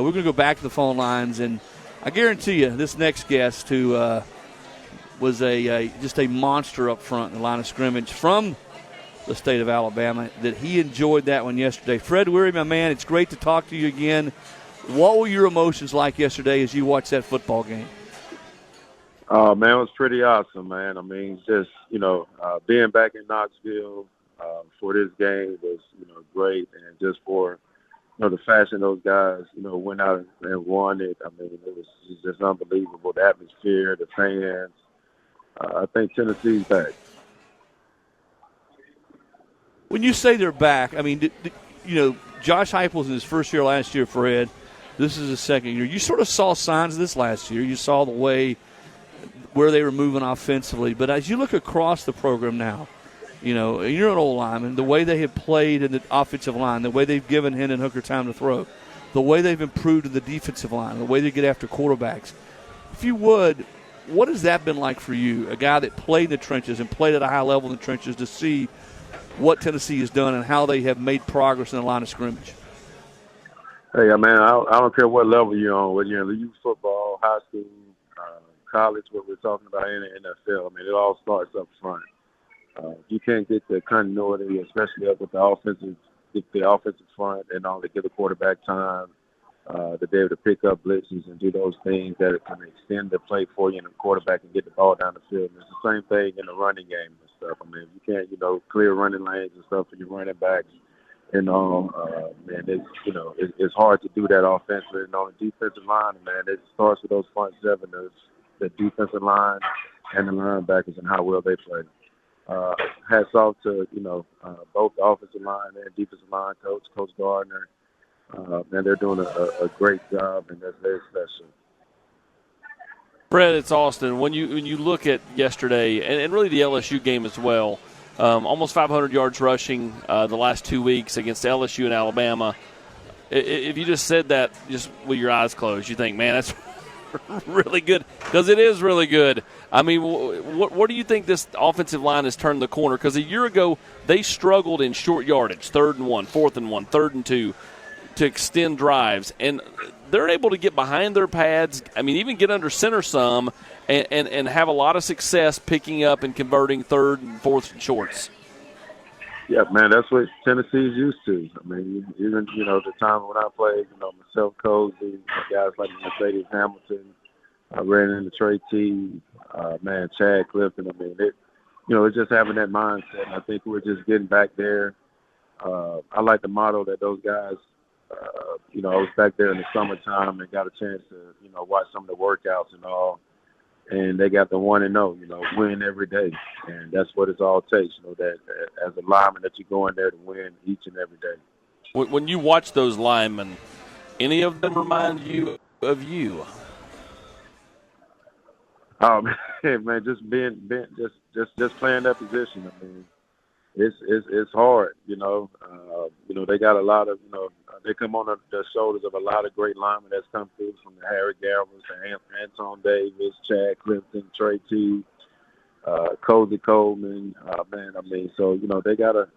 we're going to go back to the phone lines, and I guarantee you this next guest who was just a monster up front in the line of scrimmage from the state of Alabama, that he enjoyed that one yesterday. Fred Weary, my man, it's great to talk to you again. What were your emotions like yesterday as you watched that football game? Oh, man, it was pretty awesome, man. I mean, just, being back in Knoxville for this game was, great. And just for, the fashion those guys, went out and won it. I mean, it was just unbelievable. The atmosphere, the fans. I think Tennessee's back. When you say they're back, I mean, Josh Heupel's in his first year last year, Fred. This is his second year. You sort of saw signs of this last year. You saw the way where they were moving offensively. But as you look across the program now, you're an old lineman, the way they have played in the offensive line, the way they've given Hendon Hooker time to throw, the way they've improved in the defensive line, the way they get after quarterbacks. If you would, what has that been like for you, a guy that played in the trenches and played at a high level in the trenches, to see what Tennessee has done and how they have made progress in the line of scrimmage? Hey, man, I don't care what level you're on, whether you're in youth football, high school, college, what we're talking about in the NFL. I mean, it all starts up front. You can't get the continuity, especially up with the offensive front, and all to give the quarterback time to be able to pick up blitzes and do those things that can extend the play for you, and the quarterback can get the ball down the field. And it's the same thing in the running game and stuff. I mean, you can't, clear running lanes and stuff for your running backs. Man, it's hard to do that offensively. And on the defensive line, man, it starts with those front seven, the defensive line and the linebackers, and how well they play. Hats off to, both the offensive line and defensive line Coach Gardner. And they're doing a great job, and that's very special. Fred, it's Austin. When you look at yesterday, and really the LSU game as well, almost 500 yards rushing the last 2 weeks against LSU and Alabama. If you just said that just with your eyes closed, you think, man, that's really good, because it is really good. I mean, what do you think this offensive line has turned the corner? Because a year ago they struggled in short yardage, 3rd and 1, 4th and 1, 3rd and 2, to extend drives, and they're able to get behind their pads. I mean, even get under center some, and have a lot of success picking up and converting 3rd and 4th shorts. Yeah, man, that's what Tennessee's used to. I mean, even, the time when I played, myself, Cozy, guys like Mercedes Hamilton, I ran into Trey T, Chad Clifton. I mean, it's just having that mindset. I think we're just getting back there. I like the model that those guys, I was back there in the summertime and got a chance to, watch some of the workouts and all. And they got the 1-0, win every day. And that's what it's all takes, that as a lineman that you go in there to win each and every day. When you watch those linemen, any of them remind you of you? Oh, man, just just playing that position. I mean, it's hard, they got a lot of, they come on the shoulders of a lot of great linemen that's come through, from the Harry Garvers to Anton Davis, Chad Clifton, Trey T, Cozy Coleman, so, they got a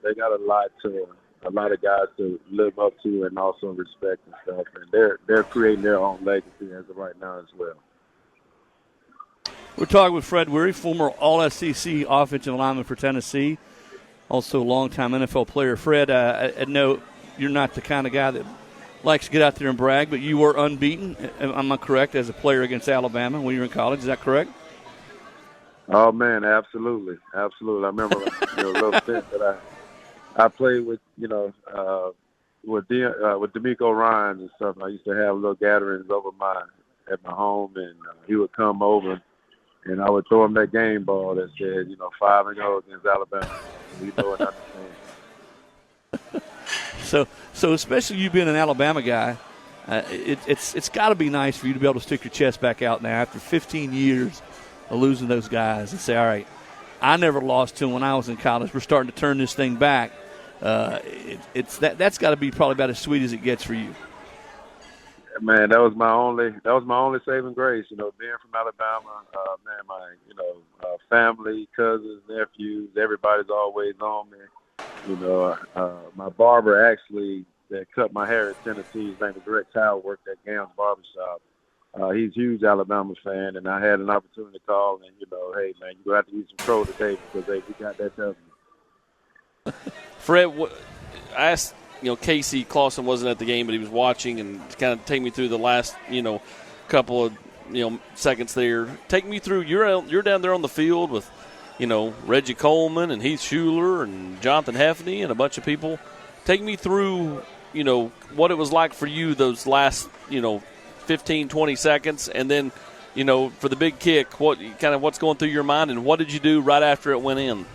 lot of guys to live up to and also respect and stuff, and they're creating their own legacy as of right now as well. We're talking with Fred Weary, former All-SEC offensive lineman for Tennessee, also a longtime NFL player. Fred, I know you're not the kind of guy that likes to get out there and brag, but you were unbeaten, am I correct, as a player against Alabama when you were in college? Is that correct? Oh, man, absolutely. Absolutely. I remember a little stint that I played with, with D'Amico Ryan and stuff. I used to have little gatherings at my home, and he would come over, and I would throw him that game ball that said, 5-0 against Alabama. We know it, understand. So especially you being an Alabama guy, it's got to be nice for you to be able to stick your chest back out now after 15 years of losing those guys and say, all right, I never lost to them when I was in college. We're starting to turn this thing back. That's got to be probably about as sweet as it gets for you. Man, that was my only saving grace. Being from Alabama, my family, cousins, nephews, everybody's always on me. My barber actually that cut my hair in Tennessee. His name is Rex Howard, worked at Gams Barbershop. He's a huge Alabama fan, and I had an opportunity to call and, hey, man, you're going to have to use some troll today because, hey, we got that W. Fred, I asked, Casey Clausen wasn't at the game, but he was watching and kind of take me through the last, couple of, seconds there. Take me through, you're down there on the field with, Reggie Coleman and Heath Schuler and Jonathan Heffney and a bunch of people. Take me through, what it was like for you those last, 15, 20 seconds, and then, for the big kick, what's going through your mind, and what did you do right after it went in?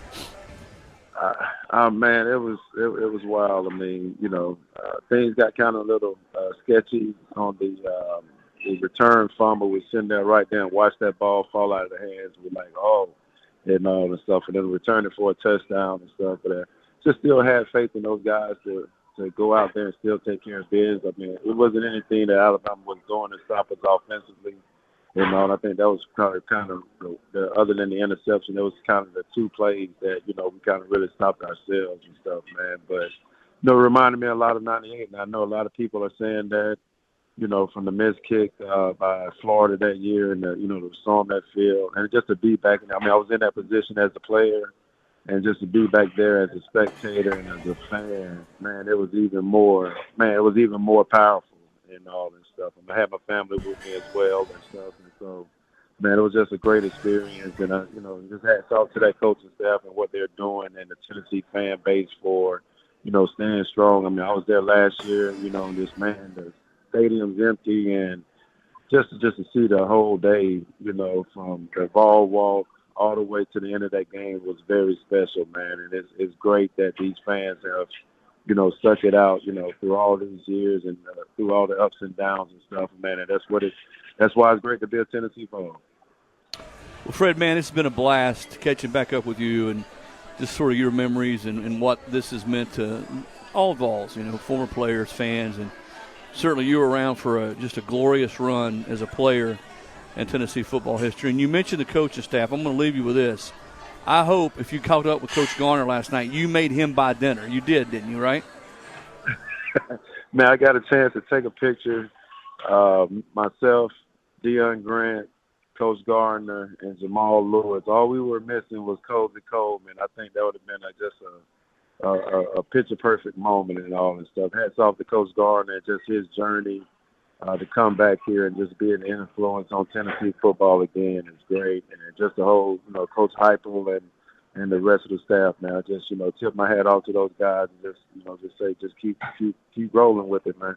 Man, it was wild. I mean, things got kind of a little sketchy on the return fumble. We sitting there right there and watched that ball fall out of the hands. We're like, oh, and all and stuff, and then return it for a touchdown and stuff. But just still had faith in those guys to go out there and still take care of business. I mean, it wasn't anything that Alabama was doing to stop us offensively. And I think that was kind of other than the interception, it was kind of the two plays that, we kind of really stopped ourselves and stuff, man. But, reminded me a lot of 98. And I know a lot of people are saying that, from the missed kick by Florida that year and, the storm that field. And just to be back, I was in that position as a player. And just to be back there as a spectator and as a fan, man, it was even more powerful and all this stuff. And I had my family with me as well and stuff. And so, man, it was just a great experience. And, just hats off to that coaching staff and what they're doing and the Tennessee fan base for, staying strong. I mean, I was there last year, the stadium's empty. And just to see the whole day, from the ball walk, all the way to the end of that game was very special, man. And it's great that these fans have, stuck it out, through all these years and through all the ups and downs and stuff, man. And that's why it's great to be a Tennessee fan. Well, Fred, man, it's been a blast catching back up with you and just sort of your memories and what this has meant to all Vols, former players, fans, and certainly you were around for just a glorious run as a player in Tennessee football history. And you mentioned the coaching staff. I'm going to leave you with this. I hope if you caught up with Coach Garner last night, you made him buy dinner. You did, didn't you, right? Man, I got a chance to take a picture. Myself, Deion Grant, Coach Gardner, and Jamal Lewis. All we were missing was Cozy Coleman. I think that would have been just a picture-perfect moment and all this stuff. Hats off to Coach Gardner and just his journey to come back here and just be an influence on Tennessee football again is great. And just the whole, Coach Heupel and the rest of the staff, man. I just, tip my hat off to those guys and just say, just keep rolling with it, man.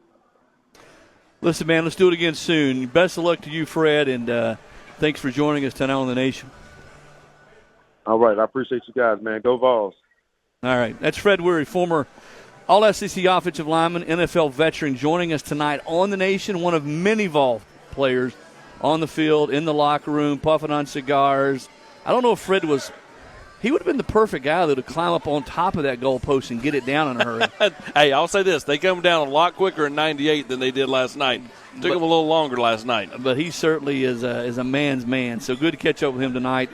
Listen, man, let's do it again soon. Best of luck to you, Fred, and thanks for joining us tonight on The Nation. All right. I appreciate you guys, man. Go Vols. All right. That's Fred Weary, former All-SEC offensive lineman, NFL veteran, joining us tonight on The Nation, one of many Vol players on the field, in the locker room, puffing on cigars. I don't know if Fred was – he would have been the perfect guy, though, to climb up on top of that goalpost and get it down in a hurry. Hey, I'll say this. They come down a lot quicker in 98 than they did last night. Took them a little longer last night. But he certainly is a man's man. So good to catch up with him tonight.